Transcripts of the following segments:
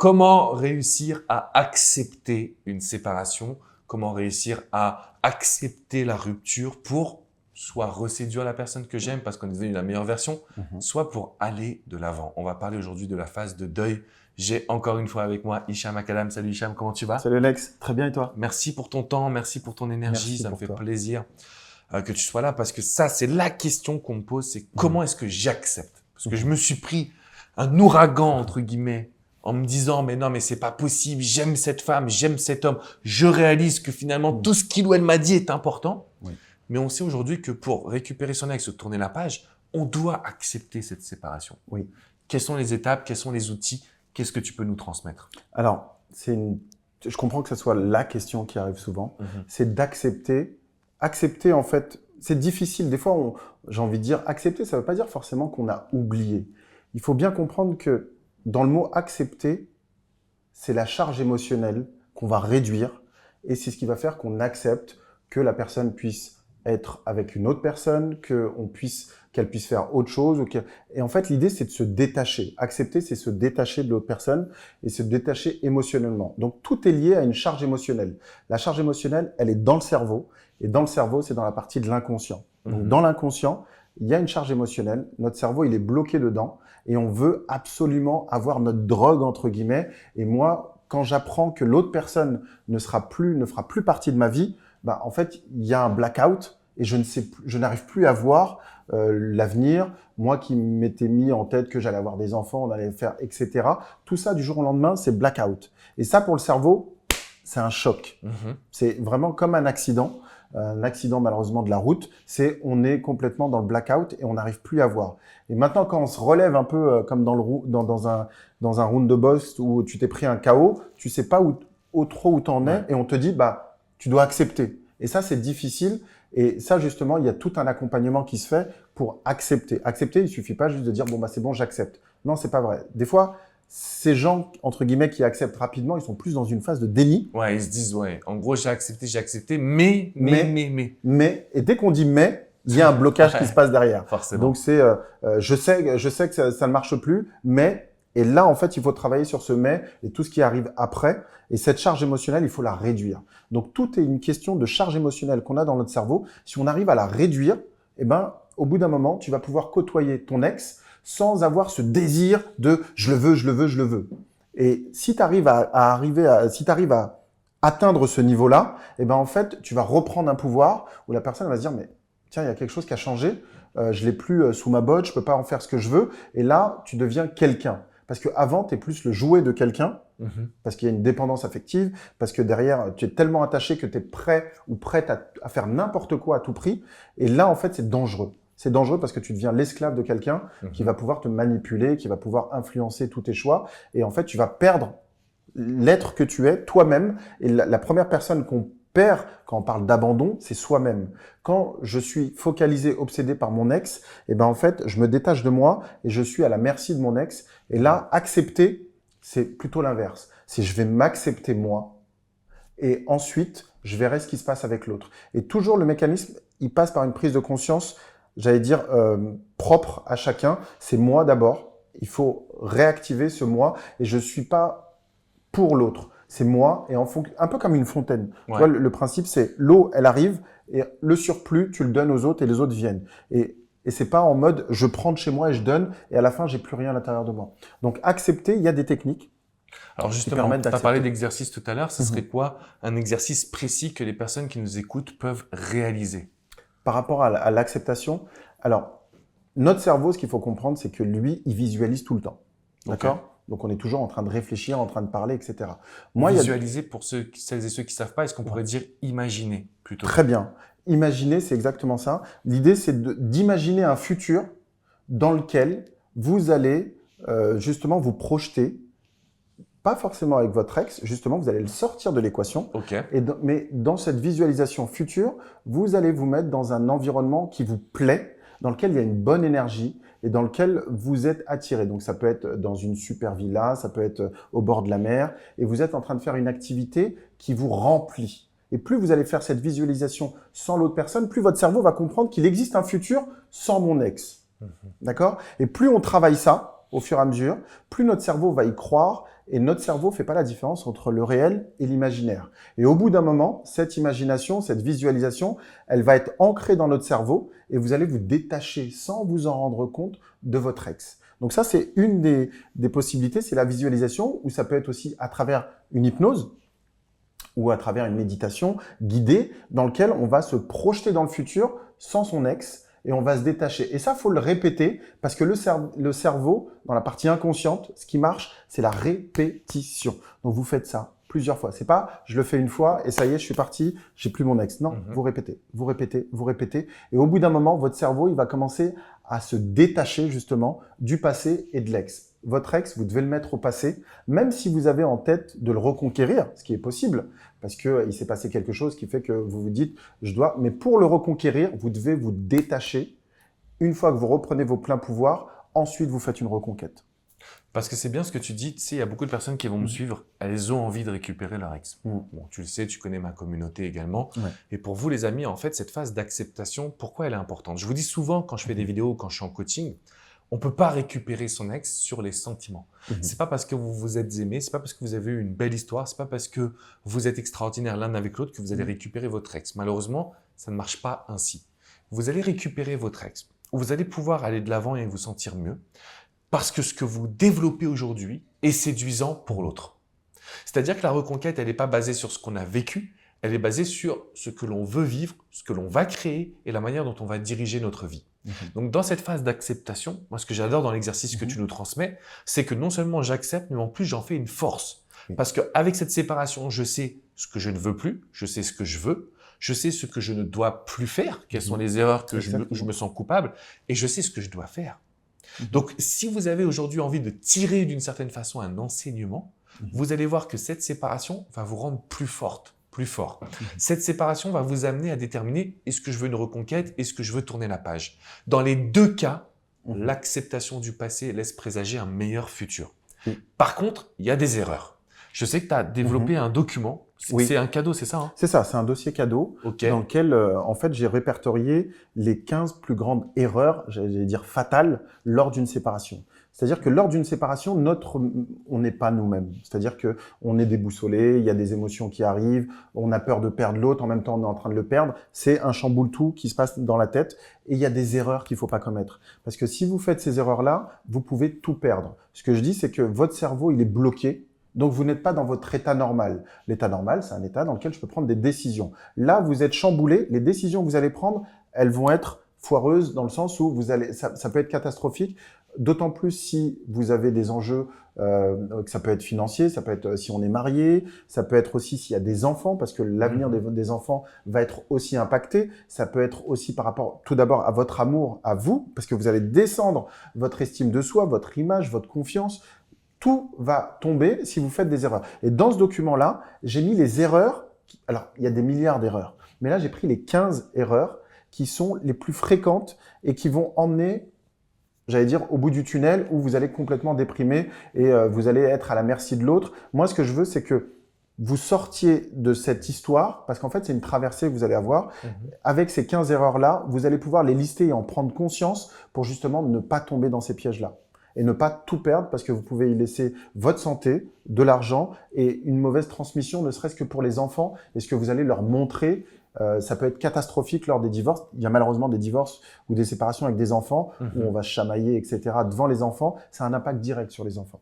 comment réussir à accepter une séparation? Comment réussir à accepter la rupture pour soit reséduire la personne que j'aime parce qu'on est devenu la meilleure version, soit pour aller de l'avant. On va parler aujourd'hui de la phase de deuil. J'ai encore une fois avec moi Hicham Akadam. Salut Hicham, comment tu vas? Salut Alex, très bien et toi? Merci pour ton temps, merci pour ton énergie. Merci Ça me pour fait toi. plaisir que tu sois là parce que ça, c'est la question qu'on me pose, c'est comment est-ce que j'accepte? Parce que je me suis pris un ouragan, entre guillemets, en me disant, mais non, mais c'est pas possible, j'aime cette femme, j'aime cet homme. Je réalise que finalement, tout ce qu'il ou elle m'a dit est important. Oui. Mais on sait aujourd'hui que pour récupérer son ex, tourner la page, on doit accepter cette séparation. Oui. Quelles sont les étapes? Quels sont les outils? Qu'est-ce que tu peux nous transmettre? Alors, je comprends que ce soit la question qui arrive souvent, c'est d'accepter. Accepter, en fait, c'est difficile. Des fois, j'ai envie de dire accepter, ça ne veut pas dire forcément qu'on a oublié. Il faut bien comprendre que dans le mot accepter, c'est la charge émotionnelle qu'on va réduire et c'est ce qui va faire qu'on accepte que la personne puisse être avec une autre personne, qu'elle puisse faire autre chose. Et en fait, l'idée, c'est de se détacher. Accepter, c'est se détacher de l'autre personne et se détacher émotionnellement. Donc, tout est lié à une charge émotionnelle. La charge émotionnelle, elle est dans le cerveau. Et dans le cerveau, c'est dans la partie de l'inconscient. Donc, dans l'inconscient, il y a une charge émotionnelle. Notre cerveau, il est bloqué dedans. Et on veut absolument avoir notre drogue, entre guillemets. Et moi, quand j'apprends que l'autre personne ne fera plus partie de ma vie, bah, en fait, il y a un blackout et je n'arrive plus à voir l'avenir. Moi qui m'étais mis en tête que j'allais avoir des enfants, on allait faire, etc. Tout ça, du jour au lendemain, c'est blackout. Et ça, pour le cerveau, c'est un choc. C'est vraiment comme un accident malheureusement de la route. On est complètement dans le blackout et on n'arrive plus à voir. Et maintenant, quand on se relève un peu comme dans un round de boss où tu t'es pris un KO, tu sais pas où t'en es et on te dit, bah, tu dois accepter. Et ça, c'est difficile. Et ça, justement, il y a tout un accompagnement qui se fait pour accepter. Accepter, il suffit pas juste de dire, bon, bah, c'est bon, j'accepte. Non, c'est pas vrai. Des fois, ces gens, entre guillemets, qui acceptent rapidement, ils sont plus dans une phase de déni. Ouais, ils se disent, ouais, en gros, j'ai accepté, mais. Et dès qu'on dit mais, il y a un blocage qui se passe derrière. Forcément. Donc, je sais que ça ne marche plus, mais, et là, en fait, il faut travailler sur ce mais et tout ce qui arrive après. Et cette charge émotionnelle, il faut la réduire. Donc, tout est une question de charge émotionnelle qu'on a dans notre cerveau. Si on arrive à la réduire, eh ben, au bout d'un moment, tu vas pouvoir côtoyer ton ex sans avoir ce désir de je le veux, je le veux, je le veux. Et si tu arrives à atteindre ce niveau-là, eh ben, en fait, tu vas reprendre un pouvoir où la personne va se dire, mais tiens, il y a quelque chose qui a changé, je l'ai plus sous ma botte, je peux pas en faire ce que je veux. Et là, tu deviens quelqu'un. Parce que avant, tu es plus le jouet de quelqu'un, parce qu'il y a une dépendance affective, parce que derrière, tu es tellement attaché que tu es prêt ou prête à faire n'importe quoi à tout prix. Et là, en fait, c'est dangereux. C'est dangereux parce que tu deviens l'esclave de quelqu'un qui va pouvoir te manipuler, qui va pouvoir influencer tous tes choix. Et en fait, tu vas perdre l'être que tu es toi-même. Et la première personne qu'on perd quand on parle d'abandon, c'est soi-même. Quand je suis focalisé, obsédé par mon ex, eh ben en fait, je me détache de moi et je suis à la merci de mon ex. Et là, accepter, c'est plutôt l'inverse. C'est je vais m'accepter moi et ensuite, je verrai ce qui se passe avec l'autre. Et toujours, le mécanisme, il passe par une prise de conscience, j'allais dire, propre à chacun. C'est moi d'abord. Il faut réactiver ce moi et je suis pas pour l'autre. C'est moi et un peu comme une fontaine. Ouais. Tu vois, le principe, c'est l'eau, elle arrive et le surplus, tu le donnes aux autres et les autres viennent. Et c'est pas en mode je prends de chez moi et je donne et à la fin, j'ai plus rien à l'intérieur de moi. Donc, accepter, il y a des techniques. Alors justement, tu as parlé d'exercice tout à l'heure. Ce serait quoi un exercice précis que les personnes qui nous écoutent peuvent réaliser? Par rapport à l'acceptation, alors, notre cerveau, ce qu'il faut comprendre, c'est que lui, il visualise tout le temps. D'accord ? Okay. Donc, on est toujours en train de réfléchir, en train de parler, etc. Moi, visualiser, pour celles et ceux qui ne savent pas, est-ce qu'on pourrait dire imaginer plutôt? Très bien. Imaginer, c'est exactement ça. L'idée, c'est d'imaginer un futur dans lequel vous allez justement vous projeter, pas forcément avec votre ex, justement, vous allez le sortir de l'équation. Okay. Mais dans cette visualisation future, vous allez vous mettre dans un environnement qui vous plaît, dans lequel il y a une bonne énergie et dans lequel vous êtes attiré. Donc, ça peut être dans une super villa, ça peut être au bord de la mer et vous êtes en train de faire une activité qui vous remplit. Et plus vous allez faire cette visualisation sans l'autre personne, plus votre cerveau va comprendre qu'il existe un futur sans mon ex. D'accord ? Et plus on travaille ça, ça au fur et à mesure, plus notre cerveau va y croire et notre cerveau fait pas la différence entre le réel et l'imaginaire. Et au bout d'un moment, cette imagination, cette visualisation, elle va être ancrée dans notre cerveau et vous allez vous détacher sans vous en rendre compte de votre ex. Donc ça, c'est une des possibilités, c'est la visualisation, ou ça peut être aussi à travers une hypnose ou à travers une méditation guidée dans laquelle on va se projeter dans le futur sans son ex et on va se détacher. Et ça, faut le répéter parce que le cerveau, dans la partie inconsciente, ce qui marche, c'est la répétition. Donc vous faites ça plusieurs fois. C'est pas je le fais une fois et ça y est, je suis parti, j'ai plus mon ex. Non, vous répétez, vous répétez, vous répétez. Et au bout d'un moment, votre cerveau, il va commencer à se détacher justement du passé et de l'ex. Votre ex, vous devez le mettre au passé, même si vous avez en tête de le reconquérir, ce qui est possible, parce que il s'est passé quelque chose qui fait que vous vous dites je dois. Mais pour le reconquérir, vous devez vous détacher. Une fois que vous reprenez vos pleins pouvoirs, ensuite vous faites une reconquête. Parce que c'est bien ce que tu dis. Tu sais, il y a beaucoup de personnes qui vont me suivre. Elles ont envie de récupérer leur ex. Bon, tu le sais, tu connais ma communauté également. Ouais. Et pour vous, les amis, en fait, cette phase d'acceptation, pourquoi elle est importante? Je vous dis souvent, quand je fais des vidéos, quand je suis en coaching, on peut pas récupérer son ex sur les sentiments. C'est pas parce que vous vous êtes aimés, c'est pas parce que vous avez eu une belle histoire, c'est pas parce que vous êtes extraordinaires l'un avec l'autre que vous allez récupérer votre ex. Malheureusement, ça ne marche pas ainsi. Vous allez récupérer votre ex. Vous allez pouvoir aller de l'avant et vous sentir mieux parce que ce que vous développez aujourd'hui est séduisant pour l'autre. C'est-à-dire que la reconquête, elle n'est pas basée sur ce qu'on a vécu, elle est basée sur ce que l'on veut vivre, ce que l'on va créer et la manière dont on va diriger notre vie. Donc, dans cette phase d'acceptation, moi, ce que j'adore dans l'exercice que tu nous transmets, c'est que non seulement j'accepte, mais en plus, j'en fais une force. Parce qu'avec cette séparation, je sais ce que je ne veux plus, je sais ce que je veux, je sais ce que je ne dois plus faire, quelles sont les erreurs que je me sens coupable, et je sais ce que je dois faire. Donc, si vous avez aujourd'hui envie de tirer d'une certaine façon un enseignement, vous allez voir que cette séparation va vous rendre plus forte, plus fort. Cette séparation va vous amener à déterminer est-ce que je veux une reconquête, est-ce que je veux tourner la page. Dans les deux cas, l'acceptation du passé laisse présager un meilleur futur. Par contre, il y a des erreurs. Je sais que tu as développé un document. C'est un cadeau, c'est ça, hein? C'est ça, c'est un dossier cadeau dans lequel, en fait, j'ai répertorié les 15 plus grandes erreurs, j'allais dire fatales, lors d'une séparation. C'est-à-dire que lors d'une séparation, on n'est pas nous-mêmes. C'est-à-dire que on est déboussolé, il y a des émotions qui arrivent, on a peur de perdre l'autre, en même temps on est en train de le perdre. C'est un chamboule-tout qui se passe dans la tête et il y a des erreurs qu'il faut pas commettre. Parce que si vous faites ces erreurs-là, vous pouvez tout perdre. Ce que je dis, c'est que votre cerveau, il est bloqué. Donc, vous n'êtes pas dans votre état normal. L'état normal, c'est un état dans lequel je peux prendre des décisions. Là, vous êtes chamboulé. Les décisions que vous allez prendre, elles vont être foireuses dans le sens où ça peut être catastrophique. D'autant plus si vous avez des enjeux, que ça peut être financier, ça peut être si on est marié, ça peut être aussi s'il y a des enfants, parce que l'avenir des enfants va être aussi impacté. Ça peut être aussi par rapport, tout d'abord, à votre amour, à vous, parce que vous allez descendre votre estime de soi, votre image, votre confiance. Tout va tomber si vous faites des erreurs. Et dans ce document-là, j'ai mis les erreurs. Alors, il y a des milliards d'erreurs. Mais là, j'ai pris les 15 erreurs qui sont les plus fréquentes et qui vont emmener, j'allais dire, au bout du tunnel où vous allez complètement déprimer et vous allez être à la merci de l'autre. Moi, ce que je veux, c'est que vous sortiez de cette histoire, parce qu'en fait, c'est une traversée que vous allez avoir. Avec ces 15 erreurs-là, vous allez pouvoir les lister et en prendre conscience pour justement ne pas tomber dans ces pièges-là. Et ne pas tout perdre parce que vous pouvez y laisser votre santé, de l'argent et une mauvaise transmission, ne serait-ce que pour les enfants. Et ce que vous allez leur montrer, ça peut être catastrophique lors des divorces. Il y a malheureusement des divorces ou des séparations avec des enfants où on va se chamailler, etc. devant les enfants. Ça a un impact direct sur les enfants.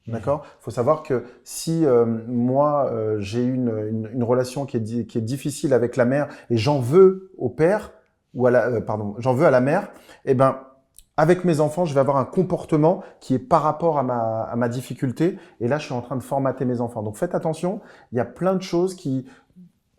D'accord? Il faut savoir que si moi, j'ai une relation qui est difficile avec la mère et j'en veux au père, ou j'en veux à la mère, eh ben, avec mes enfants, je vais avoir un comportement qui est par rapport à ma difficulté. Et là, je suis en train de formater mes enfants. Donc, faites attention. Il y a plein de choses qui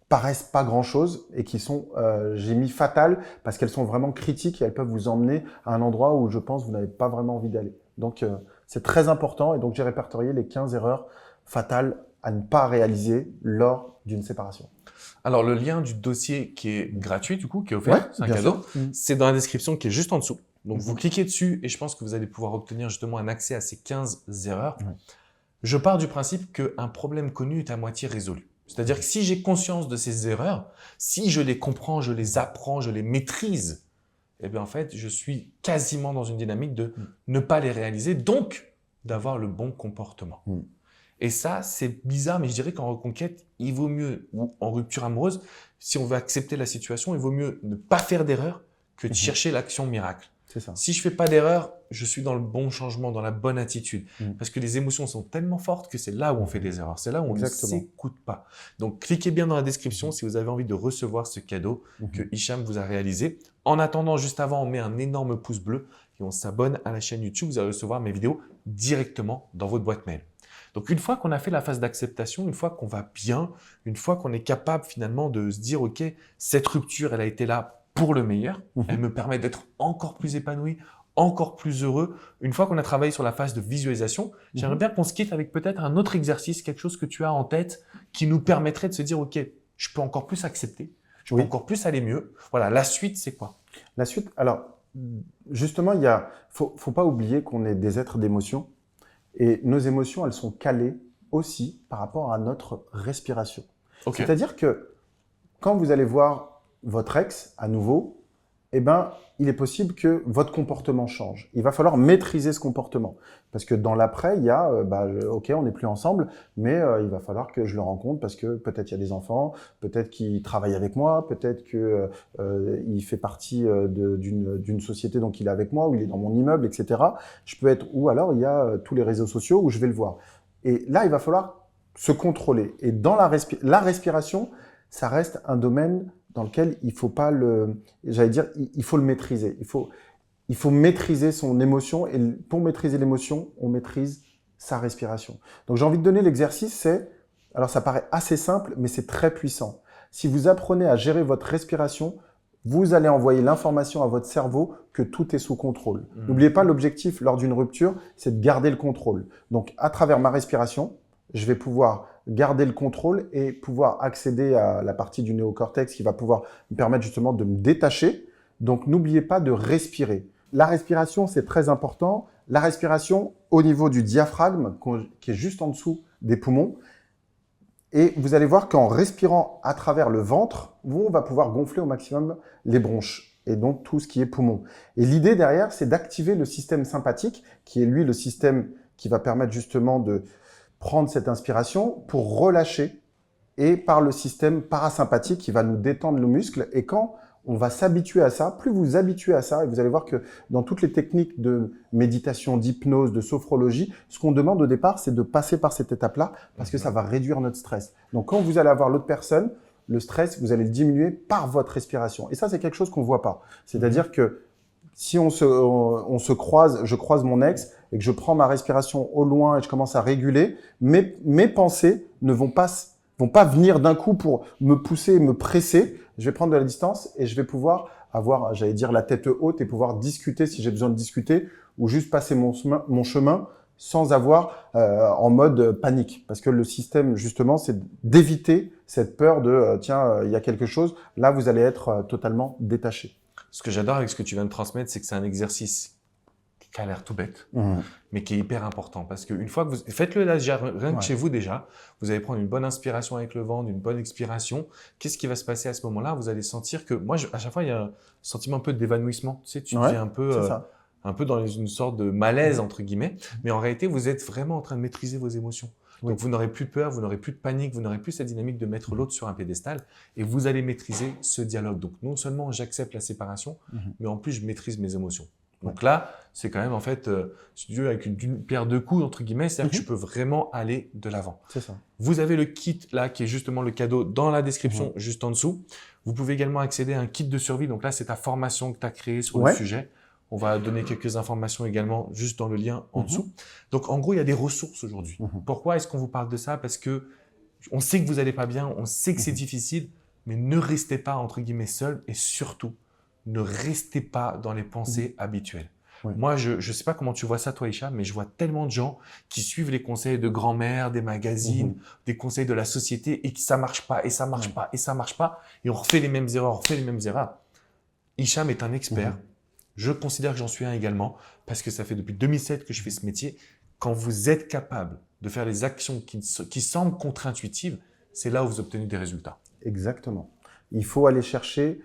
paraissent pas grand-chose et qui sont, j'ai mis fatales parce qu'elles sont vraiment critiques et elles peuvent vous emmener à un endroit où je pense vous n'avez pas vraiment envie d'aller. Donc, c'est très important. Et donc, j'ai répertorié les 15 erreurs fatales à ne pas réaliser lors d'une séparation. Alors, le lien du dossier qui est gratuit, du coup, qui est offert, c'est un cadeau, c'est dans la description qui est juste en dessous. Donc, vous cliquez dessus et je pense que vous allez pouvoir obtenir justement un accès à ces 15 erreurs. Je pars du principe qu'un problème connu est à moitié résolu. C'est-à-dire que si j'ai conscience de ces erreurs, si je les comprends, je les apprends, je les maîtrise, eh bien en fait, je suis quasiment dans une dynamique de ne pas les réaliser, donc d'avoir le bon comportement. Et ça, c'est bizarre, mais je dirais qu'en reconquête, il vaut mieux, ou en rupture amoureuse, si on veut accepter la situation, il vaut mieux ne pas faire d'erreur que de chercher l'action miracle. C'est ça. Si je fais pas d'erreur, je suis dans le bon changement, dans la bonne attitude. Parce que les émotions sont tellement fortes que c'est là où on fait des erreurs. C'est là où on ne s'écoute pas. Donc, cliquez bien dans la description si vous avez envie de recevoir ce cadeau que Hicham vous a réalisé. En attendant, juste avant, on met un énorme pouce bleu et on s'abonne à la chaîne YouTube. Vous allez recevoir mes vidéos directement dans votre boîte mail. Donc, une fois qu'on a fait la phase d'acceptation, une fois qu'on va bien, une fois qu'on est capable finalement de se dire, OK, cette rupture, elle a été là pour le meilleur, elle me permet d'être encore plus épanoui, encore plus heureux. Une fois qu'on a travaillé sur la phase de visualisation, j'aimerais bien qu'on se quitte avec peut-être un autre exercice, quelque chose que tu as en tête qui nous permettrait de se dire, OK, je peux encore plus accepter, je peux encore plus aller mieux. Voilà, la suite, c'est quoi? La suite, alors, justement, faut pas oublier qu'on est des êtres d'émotions et nos émotions, elles sont calées aussi par rapport à notre respiration. C'est-à-dire que quand vous allez voir votre ex à nouveau, eh ben, il est possible que votre comportement change. Il va falloir maîtriser ce comportement. Parce que dans l'après, il y a, OK, on n'est plus ensemble, mais il va falloir que je le rencontre parce que peut-être il y a des enfants, peut-être qu'il travaille avec moi, peut-être que il fait partie d'une société, donc il est avec moi, ou il est dans mon immeuble, etc. Je peux être, ou alors il y a tous les réseaux sociaux où je vais le voir. Et là, il va falloir se contrôler. Et dans la respiration, ça reste un domaine dans lequel il faut pas il faut le maîtriser. Il faut maîtriser son émotion et pour maîtriser l'émotion, on maîtrise sa respiration. Donc j'ai envie de donner l'exercice, alors ça paraît assez simple, mais c'est très puissant. Si vous apprenez à gérer votre respiration, vous allez envoyer l'information à votre cerveau que tout est sous contrôle. N'oubliez pas, l'objectif lors d'une rupture, c'est de garder le contrôle. Donc à travers ma respiration, je vais pouvoir garder le contrôle et pouvoir accéder à la partie du néocortex qui va pouvoir me permettre justement de me détacher. Donc, n'oubliez pas de respirer. La respiration, c'est très important. La respiration au niveau du diaphragme, qui est juste en dessous des poumons. Et vous allez voir qu'en respirant à travers le ventre, on va pouvoir gonfler au maximum les bronches et donc tout ce qui est poumon. Et l'idée derrière, c'est d'activer le système sympathique, qui est lui le système qui va permettre justement de prendre cette inspiration pour relâcher et par le système parasympathique qui va nous détendre nos muscles. Et quand on va s'habituer à ça, plus vous habituez à ça, et vous allez voir que dans toutes les techniques de méditation, d'hypnose, de sophrologie, ce qu'on demande au départ, c'est de passer par cette étape-là parce que ça va réduire notre stress. Donc quand vous allez avoir l'autre personne, le stress, vous allez le diminuer par votre respiration. Et ça, c'est quelque chose qu'on voit pas. C'est-à-dire que si on se croise, je croise mon ex et que je prends ma respiration au loin et je commence à réguler, mes pensées ne vont pas venir d'un coup pour me pousser, me presser. Je vais prendre de la distance et je vais pouvoir avoir, j'allais dire, la tête haute et pouvoir discuter si j'ai besoin de discuter ou juste passer mon chemin sans avoir en mode panique. Parce que le système, justement, c'est d'éviter cette peur de tiens, il y a quelque chose. Là, vous allez être totalement détaché. Ce que j'adore avec ce que tu viens de transmettre, c'est que c'est un exercice qui a l'air tout bête, mais qui est hyper important. Parce qu'une fois que vous faites-le là, rien que chez vous déjà, vous allez prendre une bonne inspiration avec le ventre, une bonne expiration. Qu'est-ce qui va se passer à ce moment-là? Vous allez sentir que, moi, à chaque fois, il y a un sentiment un peu d'évanouissement. Tu sais, tu deviens un peu dans une sorte de malaise, entre guillemets. Mais en réalité, vous êtes vraiment en train de maîtriser vos émotions. Donc, vous n'aurez plus peur, vous n'aurez plus de panique, vous n'aurez plus cette dynamique de mettre l'autre sur un piédestal et vous allez maîtriser ce dialogue. Donc, non seulement j'accepte la séparation, mais en plus, je maîtrise mes émotions. Donc là, c'est quand même en fait, si tu veux, avec une pierre deux coups, entre guillemets, c'est-à-dire que je peux vraiment aller de l'avant. C'est ça. Vous avez le kit là, qui est justement le cadeau dans la description, juste en dessous. Vous pouvez également accéder à un kit de survie. Donc là, c'est ta formation que tu as créée sur le sujet. On va donner quelques informations également juste dans le lien en dessous. Donc, en gros, il y a des ressources aujourd'hui. Pourquoi est-ce qu'on vous parle de ça? Parce que on sait que vous n'allez pas bien, on sait que c'est difficile, mais ne restez pas, entre guillemets, seul et surtout, ne restez pas dans les pensées habituelles. Moi, je ne sais pas comment tu vois ça, toi, Hicham, mais je vois tellement de gens qui suivent les conseils de grand-mère, des magazines, des conseils de la société et que ça marche pas, et ça marche pas, et ça marche pas. Et on refait les mêmes erreurs, on refait les mêmes erreurs. Hicham est un expert. Je considère que j'en suis un également parce que ça fait depuis 2007 que je fais ce métier. Quand vous êtes capable de faire les actions qui semblent contre-intuitives, c'est là où vous obtenez des résultats. Exactement. Il faut aller chercher,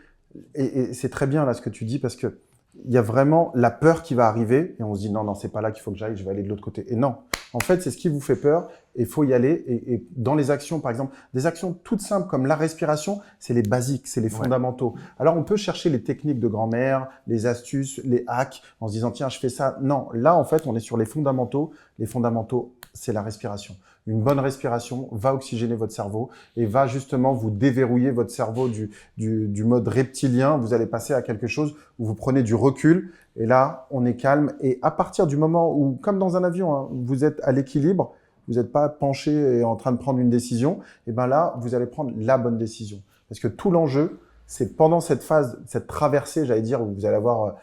et c'est très bien là ce que tu dis parce que il y a vraiment la peur qui va arriver et on se dit non, c'est pas là qu'il faut que j'aille, je vais aller de l'autre côté. Et non, en fait, c'est ce qui vous fait peur et il faut y aller. Et dans les actions, par exemple, des actions toutes simples comme la respiration, c'est les basiques, c'est les fondamentaux. Alors, on peut chercher les techniques de grand-mère, les astuces, les hacks en se disant tiens, je fais ça. Non, là, en fait, on est sur les fondamentaux. Les fondamentaux, c'est la respiration. Une bonne respiration va oxygéner votre cerveau et va justement vous déverrouiller votre cerveau du mode reptilien. Vous allez passer à quelque chose où vous prenez du recul et là, on est calme. Et à partir du moment où, comme dans un avion, hein, vous êtes à l'équilibre, vous n'êtes pas penché et en train de prendre une décision, et ben là, vous allez prendre la bonne décision. Parce que tout l'enjeu, c'est pendant cette phase, cette traversée, j'allais dire, où vous allez avoir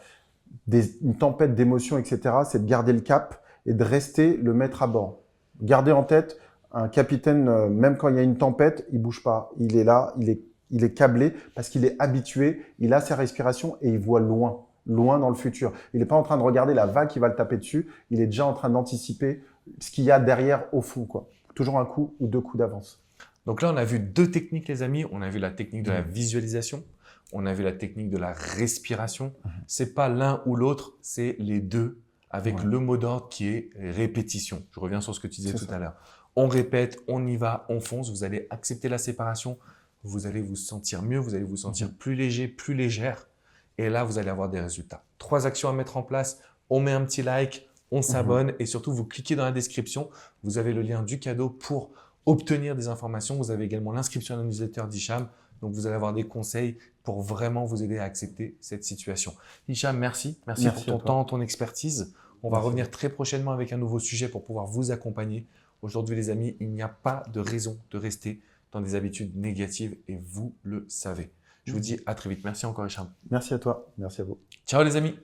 une tempête d'émotions, etc., c'est de garder le cap et de rester le maître à bord. Gardez en tête, un capitaine, même quand il y a une tempête, il bouge pas. Il est là, il est câblé parce qu'il est habitué, il a sa respiration et il voit loin dans le futur. Il n'est pas en train de regarder la vague qui va le taper dessus, il est déjà en train d'anticiper ce qu'il y a derrière au fond, quoi. Toujours un coup ou deux coups d'avance. Donc là, on a vu 2 techniques, les amis. On a vu la technique de la visualisation. On a vu la technique de la respiration. C'est pas l'un ou l'autre, c'est les deux avec le mot d'ordre qui est répétition. Je reviens sur ce que tu disais tout à l'heure. On répète, on y va, on fonce. Vous allez accepter la séparation. Vous allez vous sentir mieux. Vous allez vous sentir plus léger, plus légère. Et là, vous allez avoir des résultats. 3 actions à mettre en place. On met un petit like, on s'abonne et surtout, vous cliquez dans la description. Vous avez le lien du cadeau pour obtenir des informations. Vous avez également l'inscription à la newsletter d'Hicham. Donc, vous allez avoir des conseils pour vraiment vous aider à accepter cette situation. Hicham, merci. Merci pour ton temps, ton expertise. On va revenir très prochainement avec un nouveau sujet pour pouvoir vous accompagner. Aujourd'hui, les amis, il n'y a pas de raison de rester dans des habitudes négatives et vous le savez. Je vous dis à très vite. Merci encore, Hicham. Merci à toi. Merci à vous. Ciao, les amis.